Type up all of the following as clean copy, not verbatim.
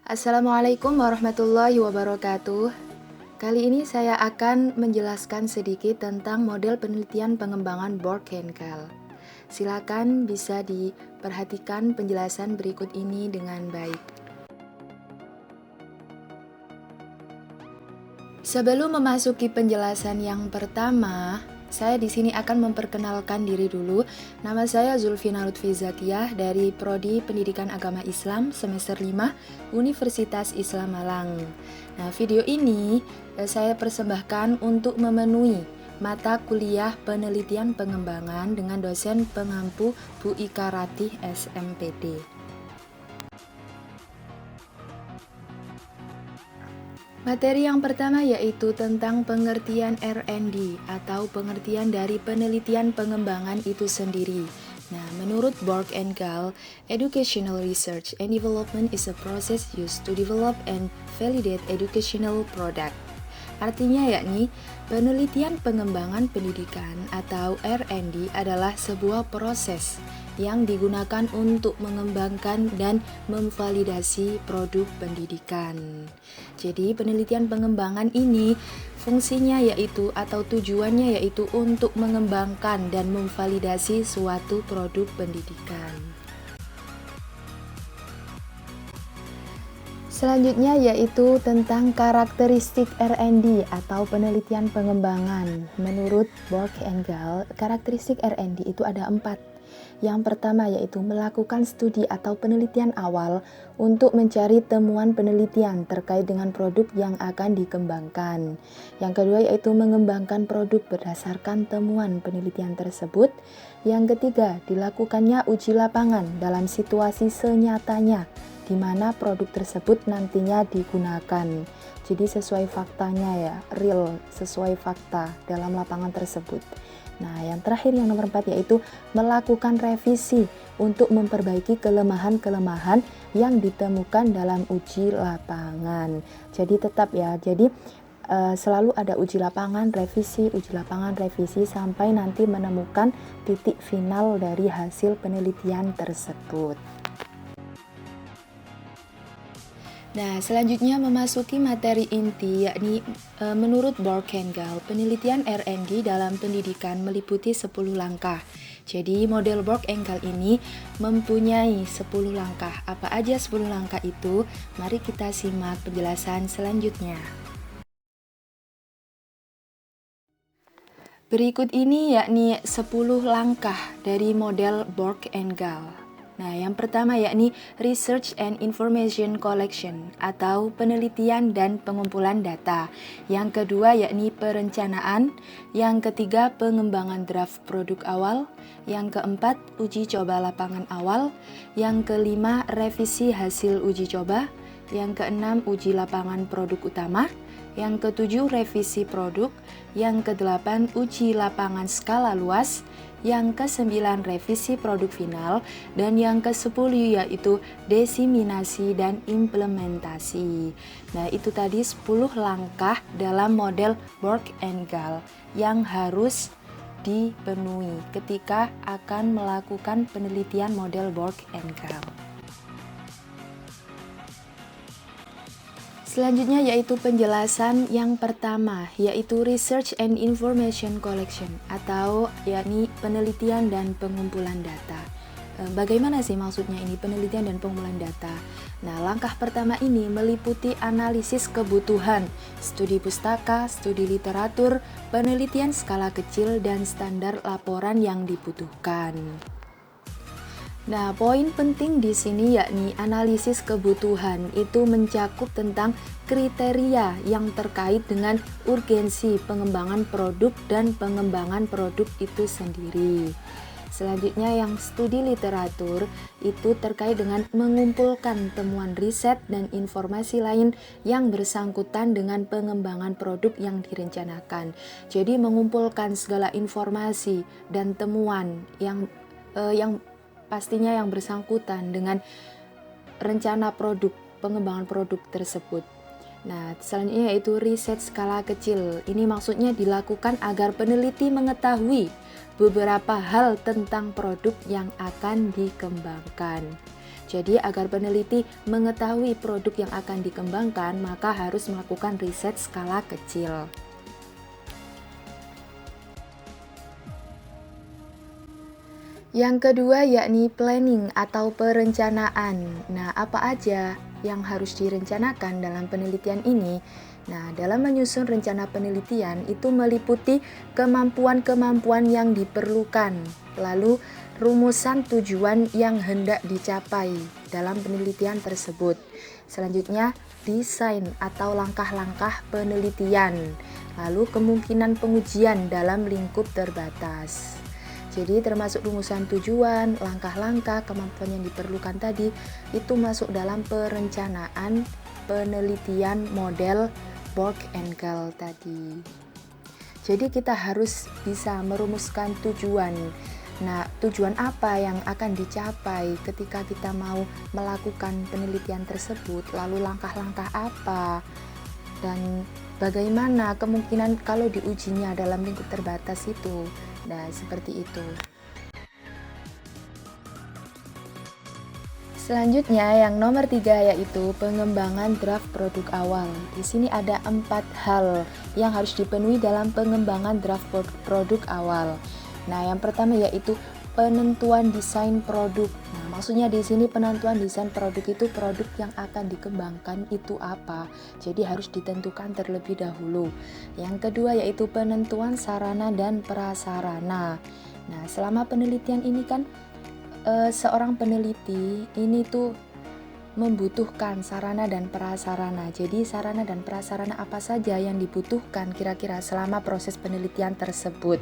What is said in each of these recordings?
Assalamualaikum warahmatullahi wabarakatuh. Kali ini saya akan menjelaskan sedikit tentang model penelitian pengembangan Borg-Henkel. Silakan bisa diperhatikan penjelasan berikut ini dengan baik. Sebelum memasuki penjelasan yang pertama, saya di sini akan memperkenalkan diri dulu. Nama saya Zulfina Lutfi Zakiyah dari Prodi Pendidikan Agama Islam semester 5 Universitas Islam Malang. Nah, video ini saya persembahkan untuk memenuhi mata kuliah penelitian pengembangan dengan dosen pengampu Bu Ika Ratih SMPD. Materi yang pertama yaitu tentang pengertian R&D atau pengertian dari penelitian pengembangan itu sendiri. Nah, menurut Borg and Gall, educational research and development is a process used to develop and validate educational product. Artinya yakni penelitian pengembangan pendidikan atau R&D adalah sebuah proses yang digunakan untuk mengembangkan dan memvalidasi produk pendidikan. Jadi penelitian pengembangan ini fungsinya yaitu atau tujuannya yaitu untuk mengembangkan dan memvalidasi suatu produk pendidikan. Selanjutnya yaitu tentang karakteristik R&D atau penelitian pengembangan. Menurut Borg and Gall, karakteristik R&D itu ada 4. Yang pertama yaitu melakukan studi atau penelitian awal untuk mencari temuan penelitian terkait dengan produk yang akan dikembangkan. Yang kedua yaitu mengembangkan produk berdasarkan temuan penelitian tersebut. Yang ketiga, dilakukannya uji lapangan dalam situasi senyatanya di mana produk tersebut nantinya digunakan. Jadi sesuai faktanya ya, real, sesuai fakta dalam lapangan tersebut. Nah, yang terakhir yang nomor 4 yaitu melakukan revisi untuk memperbaiki kelemahan-kelemahan yang ditemukan dalam uji lapangan. Jadi tetap ya, selalu ada uji lapangan, revisi sampai nanti menemukan titik final dari hasil penelitian tersebut. Nah, selanjutnya memasuki materi inti, yakni menurut Borg and Gall, penelitian R&D dalam pendidikan meliputi 10 langkah. Jadi, model Borg and Gall ini mempunyai 10 langkah. Apa aja 10 langkah itu? Mari kita simak penjelasan selanjutnya. Berikut ini yakni 10 langkah dari model Borg and Gall. Nah, yang pertama yakni Research and Information Collection atau penelitian dan pengumpulan data. Yang kedua yakni perencanaan. Yang ketiga pengembangan draft produk awal. Yang keempat uji coba lapangan awal. Yang kelima revisi hasil uji coba. Yang keenam uji lapangan produk utama. Yang ketujuh revisi produk. Yang kedelapan uji lapangan skala luas. Yang ke-9 revisi produk final, dan yang ke-10 yaitu desiminasi dan implementasi. Nah, itu tadi 10 langkah dalam model Borg and Gall yang harus dipenuhi ketika akan melakukan penelitian model Borg and Gall. Selanjutnya yaitu penjelasan yang pertama, yaitu Research and Information Collection atau yakni penelitian dan pengumpulan data. Bagaimana sih maksudnya ini penelitian dan pengumpulan data? Nah, langkah pertama ini meliputi analisis kebutuhan, studi pustaka, studi literatur, penelitian skala kecil, dan standar laporan yang dibutuhkan. Nah, poin penting di sini yakni analisis kebutuhan itu mencakup tentang kriteria yang terkait dengan urgensi pengembangan produk dan pengembangan produk itu sendiri. Selanjutnya yang studi literatur itu terkait dengan mengumpulkan temuan riset dan informasi lain yang bersangkutan dengan pengembangan produk yang direncanakan. Jadi mengumpulkan segala informasi dan temuan yang pastinya yang bersangkutan dengan rencana produk, pengembangan produk tersebut. Nah, selanjutnya yaitu riset skala kecil. Ini maksudnya dilakukan agar peneliti mengetahui beberapa hal tentang produk yang akan dikembangkan. Jadi agar peneliti mengetahui produk yang akan dikembangkan, maka harus melakukan riset skala kecil. Yang kedua yakni planning atau perencanaan. Nah, apa aja yang harus direncanakan dalam penelitian ini? Nah, dalam menyusun rencana penelitian itu meliputi kemampuan-kemampuan yang diperlukan, lalu rumusan tujuan yang hendak dicapai dalam penelitian tersebut. Selanjutnya, desain atau langkah-langkah penelitian, lalu kemungkinan pengujian dalam lingkup terbatas. Jadi termasuk rumusan tujuan, langkah-langkah, kemampuan yang diperlukan tadi itu masuk dalam perencanaan penelitian model Borg-Enkel tadi. Jadi kita harus bisa merumuskan tujuan. Nah, tujuan apa yang akan dicapai ketika kita mau melakukan penelitian tersebut, lalu langkah-langkah apa, dan bagaimana kemungkinan kalau diujinya dalam lingkup terbatas itu. Nah, seperti itu. Selanjutnya yang nomor 3 yaitu pengembangan draft produk awal. Di sini ada 4 hal yang harus dipenuhi dalam pengembangan draft produk awal. Nah, yang pertama yaitu penentuan desain produk. Nah, maksudnya di sini penentuan desain produk itu produk yang akan dikembangkan itu apa. Jadi harus ditentukan terlebih dahulu. Yang kedua yaitu penentuan sarana dan prasarana. Nah, selama penelitian ini kan seorang peneliti ini tuh membutuhkan sarana dan prasarana. Jadi sarana dan prasarana apa saja yang dibutuhkan kira-kira selama proses penelitian tersebut.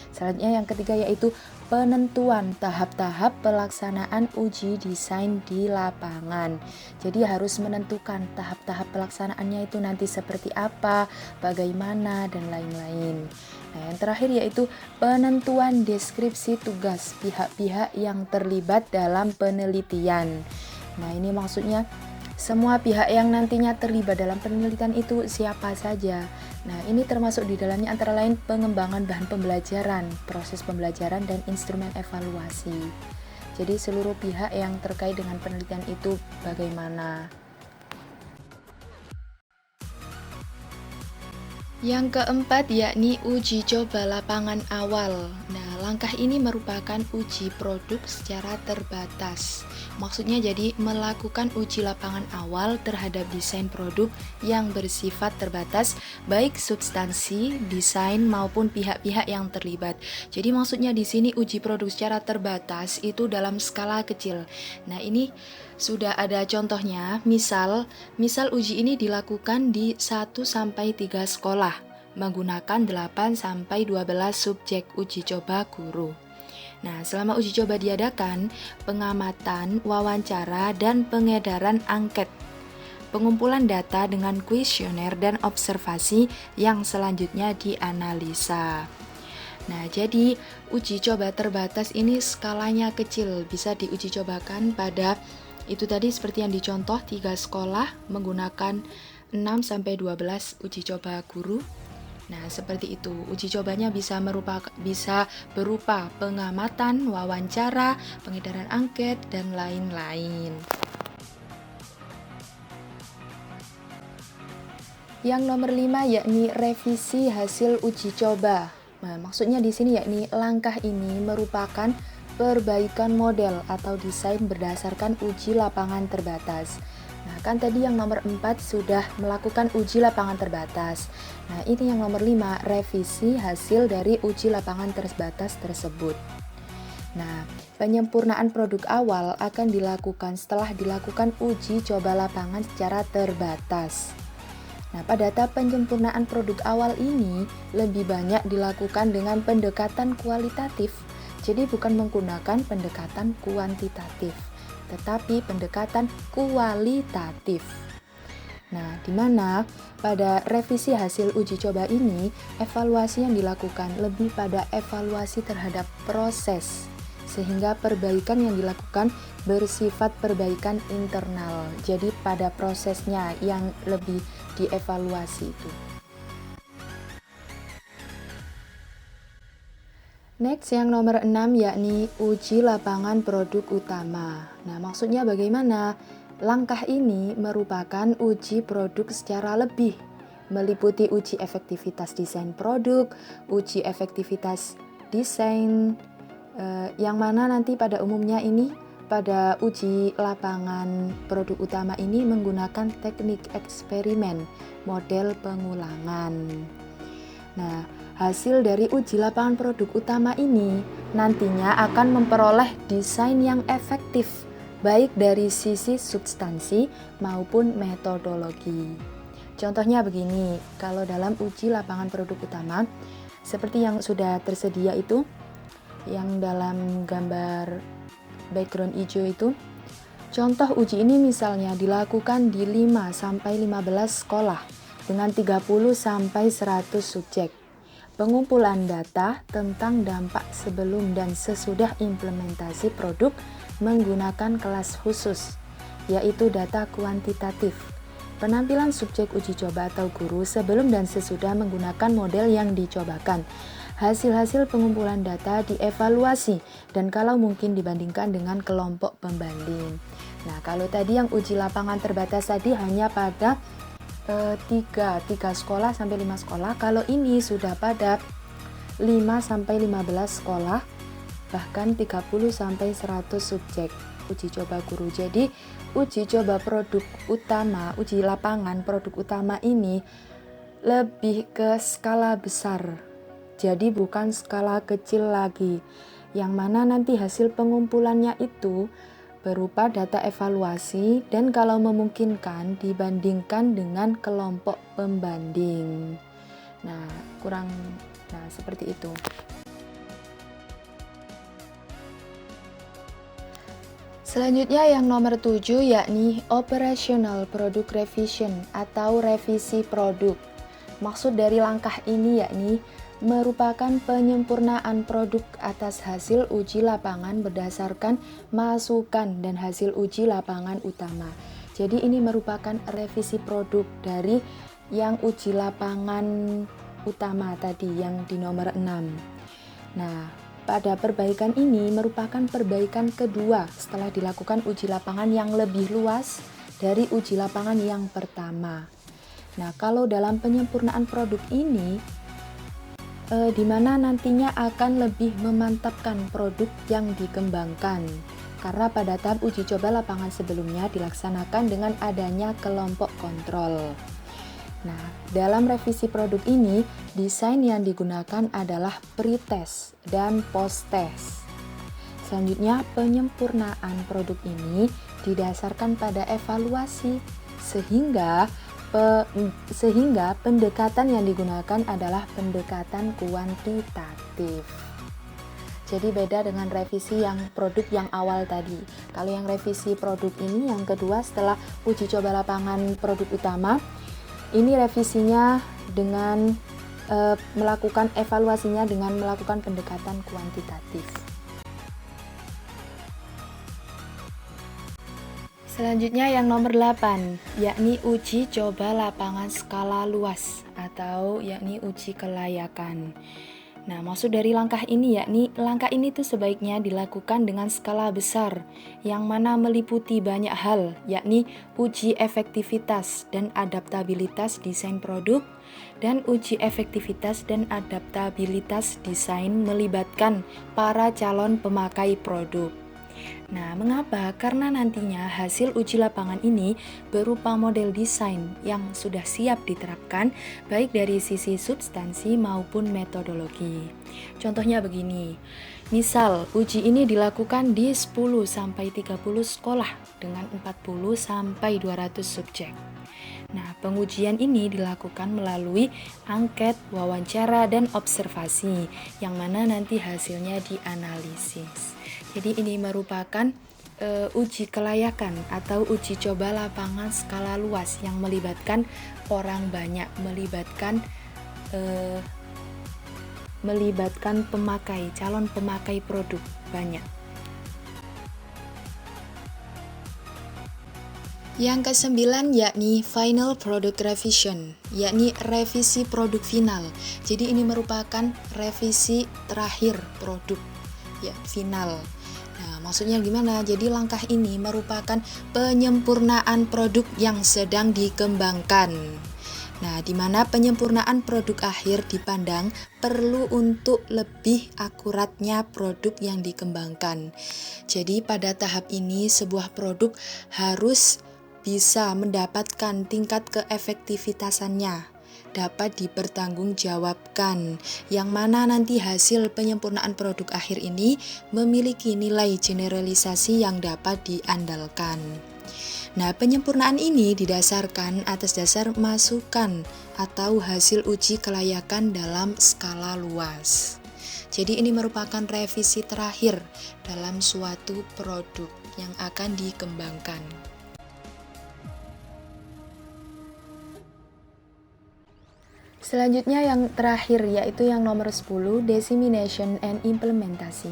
Selanjutnya yang ketiga yaitu penentuan tahap-tahap pelaksanaan uji desain di lapangan. Jadi harus menentukan tahap-tahap pelaksanaannya itu nanti seperti apa, bagaimana, dan lain-lain. Nah, yang terakhir yaitu penentuan deskripsi tugas pihak-pihak yang terlibat dalam penelitian. Nah, ini maksudnya semua pihak yang nantinya terlibat dalam penelitian itu siapa saja. Nah, ini termasuk di dalamnya antara lain pengembangan bahan pembelajaran, proses pembelajaran, dan instrumen evaluasi. Jadi seluruh pihak yang terkait dengan penelitian itu bagaimana. Yang keempat yakni uji coba lapangan awal. Nah, langkah ini merupakan uji produk secara terbatas. Maksudnya jadi melakukan uji lapangan awal terhadap desain produk yang bersifat terbatas, baik substansi, desain maupun pihak-pihak yang terlibat. Jadi maksudnya di sini uji produk secara terbatas itu dalam skala kecil. Nah, ini sudah ada contohnya, misal uji ini dilakukan di 1-3 sekolah menggunakan 8-12 subjek uji coba guru. Nah, selama uji coba diadakan, pengamatan, wawancara, dan pengedaran angket, pengumpulan data dengan kuesioner dan observasi yang selanjutnya dianalisa. Nah, jadi uji coba terbatas ini skalanya kecil, bisa diuji cobakan pada itu tadi seperti yang dicontoh 3 sekolah menggunakan 6-12 uji coba guru. Nah, seperti itu. Uji cobanya bisa berupa pengamatan, wawancara, pengedaran angket, dan lain-lain. Yang nomor 5 yakni revisi hasil uji coba. Nah, maksudnya di sini yakni langkah ini merupakan perbaikan model atau desain berdasarkan uji lapangan terbatas. Nah, kan tadi yang nomor 4 sudah melakukan uji lapangan terbatas. Nah, ini yang nomor 5, revisi hasil dari uji lapangan terbatas tersebut. Nah, penyempurnaan produk awal akan dilakukan setelah dilakukan uji coba lapangan secara terbatas. Nah, pada tahap penyempurnaan produk awal ini lebih banyak dilakukan dengan pendekatan kualitatif. Jadi bukan menggunakan pendekatan kuantitatif, tetapi pendekatan kualitatif. Nah, di mana pada revisi hasil uji coba ini, evaluasi yang dilakukan lebih pada evaluasi terhadap proses, sehingga perbaikan yang dilakukan bersifat perbaikan internal. Jadi pada prosesnya yang lebih dievaluasi itu. Next, yang nomor 6 yakni uji lapangan produk utama. Nah, maksudnya bagaimana? Langkah ini merupakan uji produk secara lebih, meliputi uji efektivitas desain produk, uji efektivitas desain, yang mana nanti pada umumnya ini pada uji lapangan produk utama ini menggunakan teknik eksperimen, model pengulangan. Nah, hasil dari uji lapangan produk utama ini nantinya akan memperoleh desain yang efektif, baik dari sisi substansi maupun metodologi. Contohnya begini, kalau dalam uji lapangan produk utama, seperti yang sudah tersedia itu, yang dalam gambar background hijau itu, contoh uji ini misalnya dilakukan di 5-15 sekolah dengan 30-100 subjek. Pengumpulan data tentang dampak sebelum dan sesudah implementasi produk menggunakan kelas khusus, yaitu data kuantitatif. Penampilan subjek uji coba atau guru sebelum dan sesudah menggunakan model yang dicobakan. Hasil-hasil pengumpulan data dievaluasi dan kalau mungkin dibandingkan dengan kelompok pembanding. Nah, kalau tadi yang uji lapangan terbatas tadi hanya pada 3 sekolah sampai 5 sekolah. Kalau ini sudah pada 5 sampai 15 sekolah, bahkan 30 sampai 100 subjek uji coba guru. Jadi uji coba produk utama, uji lapangan produk utama ini lebih ke skala besar. Jadi bukan skala kecil lagi. Yang mana nanti hasil pengumpulannya itu berupa data evaluasi dan kalau memungkinkan dibandingkan dengan kelompok pembanding. Nah, seperti itu. Selanjutnya yang nomor 7 yakni operational product revision atau revisi produk. Maksud dari langkah ini yakni merupakan penyempurnaan produk atas hasil uji lapangan berdasarkan masukan dan hasil uji lapangan utama. Jadi ini merupakan revisi produk dari yang uji lapangan utama tadi yang di nomor 6. Nah, pada perbaikan ini merupakan perbaikan kedua setelah dilakukan uji lapangan yang lebih luas dari uji lapangan yang pertama. Nah, kalau dalam penyempurnaan produk ini di mana nantinya akan lebih memantapkan produk yang dikembangkan. Karena pada tahap uji coba lapangan sebelumnya dilaksanakan dengan adanya kelompok kontrol. Nah, dalam revisi produk ini, desain yang digunakan adalah pre-test dan post-test. Selanjutnya, penyempurnaan produk ini didasarkan pada evaluasi sehingga pendekatan yang digunakan adalah pendekatan kuantitatif. Jadi beda dengan revisi yang produk yang awal tadi. Kalau yang revisi produk ini yang kedua setelah uji coba lapangan produk utama, ini revisinya dengan melakukan evaluasinya dengan melakukan pendekatan kuantitatif. Selanjutnya yang nomor 8, yakni uji coba lapangan skala luas atau yakni uji kelayakan. Nah, maksud dari langkah ini yakni langkah ini tuh sebaiknya dilakukan dengan skala besar yang mana meliputi banyak hal, yakni uji efektivitas dan adaptabilitas desain produk dan uji efektivitas dan adaptabilitas desain melibatkan para calon pemakai produk. Nah, mengapa? Karena nantinya hasil uji lapangan ini berupa model desain yang sudah siap diterapkan baik dari sisi substansi maupun metodologi. Contohnya begini, misal uji ini dilakukan di 10-30 sekolah dengan 40-200 subjek. Nah, pengujian ini dilakukan melalui angket, wawancara, dan observasi yang mana nanti hasilnya dianalisis. Jadi ini merupakan uji kelayakan atau uji coba lapangan skala luas yang melibatkan orang banyak, melibatkan pemakai, calon pemakai produk banyak. Yang kesembilan yakni Final Product Revision, yakni revisi produk final. Jadi ini merupakan revisi terakhir produk ya final. Nah, maksudnya gimana? Jadi langkah ini merupakan penyempurnaan produk yang sedang dikembangkan. Nah, di mana penyempurnaan produk akhir dipandang perlu untuk lebih akuratnya produk yang dikembangkan. Jadi pada tahap ini sebuah produk harus bisa mendapatkan tingkat keefektivitasannya, dapat dipertanggungjawabkan, yang mana nanti hasil penyempurnaan produk akhir ini memiliki nilai generalisasi yang dapat diandalkan. Nah, penyempurnaan ini didasarkan atas dasar masukan atau hasil uji kelayakan dalam skala luas. Jadi ini merupakan revisi terakhir dalam suatu produk yang akan dikembangkan. Selanjutnya yang terakhir yaitu yang nomor 10, Dissemination and Implementasi.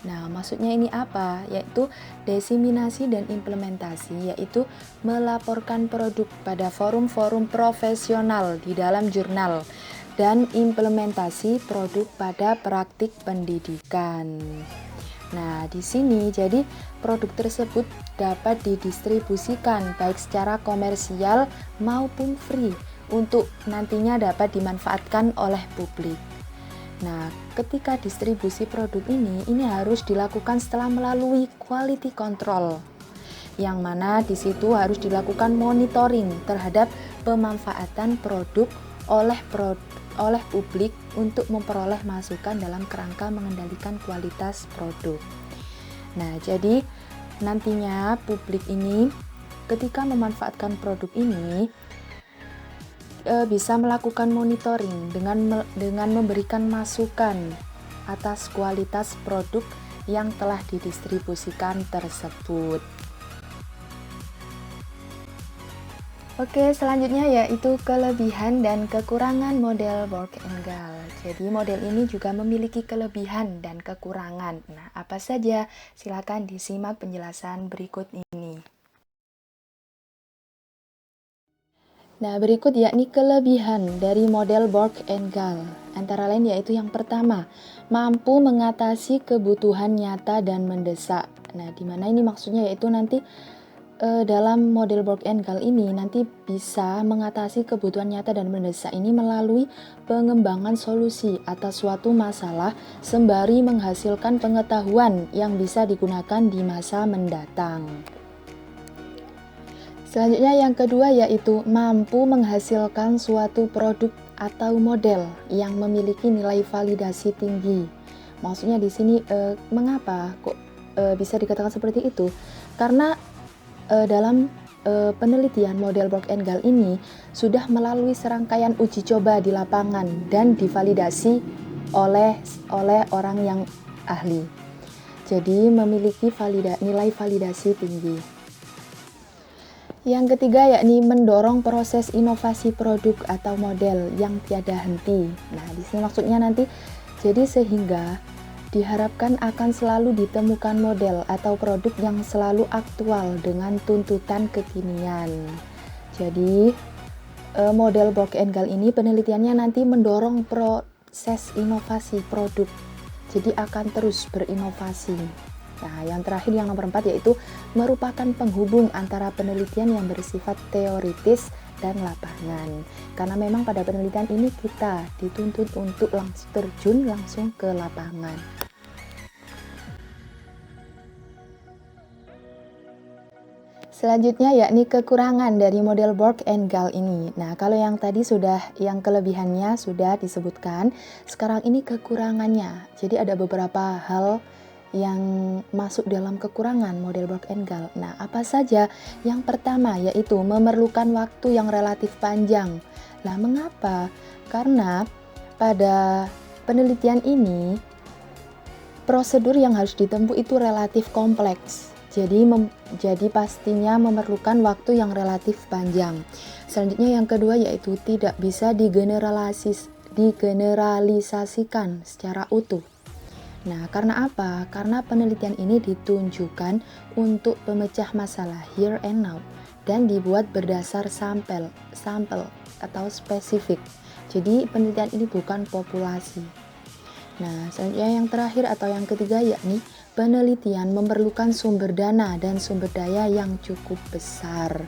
Nah, maksudnya ini apa? Yaitu diseminasi dan implementasi, yaitu melaporkan produk pada forum-forum profesional di dalam jurnal dan implementasi produk pada praktik pendidikan. Nah, di sini jadi produk tersebut dapat didistribusikan baik secara komersial maupun free untuk nantinya dapat dimanfaatkan oleh publik. Nah, ketika distribusi produk ini harus dilakukan setelah melalui quality control, yang mana di situ harus dilakukan monitoring terhadap pemanfaatan produk oleh publik untuk memperoleh masukan dalam kerangka mengendalikan kualitas produk. Nah, jadi nantinya publik ini ketika memanfaatkan produk ini bisa melakukan monitoring dengan memberikan masukan atas kualitas produk yang telah didistribusikan tersebut. Oke, selanjutnya yaitu kelebihan dan kekurangan model Borg-Engel. Jadi model ini juga memiliki kelebihan dan kekurangan. Nah, apa saja? Silakan disimak penjelasan berikut ini. Nah, berikut yakni kelebihan dari model Borg-Engel. Antara lain yaitu yang pertama, mampu mengatasi kebutuhan nyata dan mendesak. Nah, di mana ini maksudnya yaitu nanti dalam model Borg-Engel ini nanti bisa mengatasi kebutuhan nyata dan mendesak ini melalui pengembangan solusi atas suatu masalah sembari menghasilkan pengetahuan yang bisa digunakan di masa mendatang. Selanjutnya yang kedua yaitu mampu menghasilkan suatu produk atau model yang memiliki nilai validasi tinggi. Maksudnya di sini mengapa kok bisa dikatakan seperti itu? Karena dalam penelitian model Borg-Engel ini sudah melalui serangkaian uji coba di lapangan dan divalidasi oleh orang yang ahli. Jadi memiliki nilai validasi tinggi. Yang ketiga yakni mendorong proses inovasi produk atau model yang tiada henti. Nah, di sini maksudnya nanti jadi sehingga diharapkan akan selalu ditemukan model atau produk yang selalu aktual dengan tuntutan kekinian. Jadi model Borg-Engel ini penelitiannya nanti mendorong proses inovasi produk. Jadi akan terus berinovasi. Nah, yang terakhir yang nomor 4 yaitu merupakan penghubung antara penelitian yang bersifat teoritis dan lapangan. Karena memang pada penelitian ini kita dituntut untuk terjun langsung ke lapangan. Selanjutnya yakni kekurangan dari model Borg-Engel ini. Nah, kalau yang tadi yang kelebihannya sudah disebutkan, sekarang ini kekurangannya. Jadi ada beberapa hal yang masuk dalam kekurangan model Borg-Engel. Nah, apa saja? Yang pertama yaitu memerlukan waktu yang relatif panjang. Lah, mengapa? Karena pada penelitian ini prosedur yang harus ditempuh itu relatif kompleks. Jadi pastinya memerlukan waktu yang relatif panjang. Selanjutnya yang kedua yaitu tidak bisa digeneralisasikan secara utuh. Nah, karena apa? Karena penelitian ini ditunjukkan untuk pemecah masalah here and now dan dibuat berdasar sampel atau spesifik. Jadi penelitian ini bukan populasi. Nah, selanjutnya yang terakhir atau yang ketiga yakni penelitian memerlukan sumber dana dan sumber daya yang cukup besar.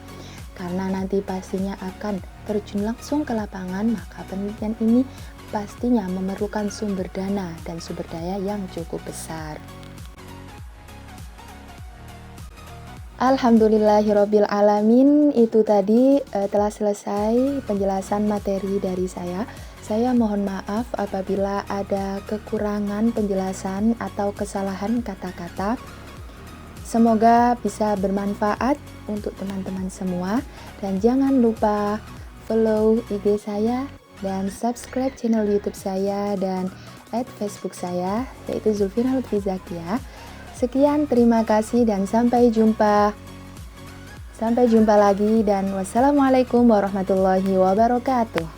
Karena nanti pastinya akan terjun langsung ke lapangan, maka penelitian ini pastinya memerlukan sumber dana dan sumber daya yang cukup besar. Alhamdulillahirabbil alamin, itu tadi telah selesai penjelasan materi dari saya. Saya mohon maaf apabila ada kekurangan penjelasan atau kesalahan kata-kata. Semoga bisa bermanfaat untuk teman-teman semua, dan jangan lupa follow IG saya dan subscribe channel YouTube saya dan Facebook saya, yaitu Zulfina Lutfi Zakia. Sekian, terima kasih dan sampai jumpa. Sampai jumpa lagi dan wassalamualaikum warahmatullahi wabarakatuh.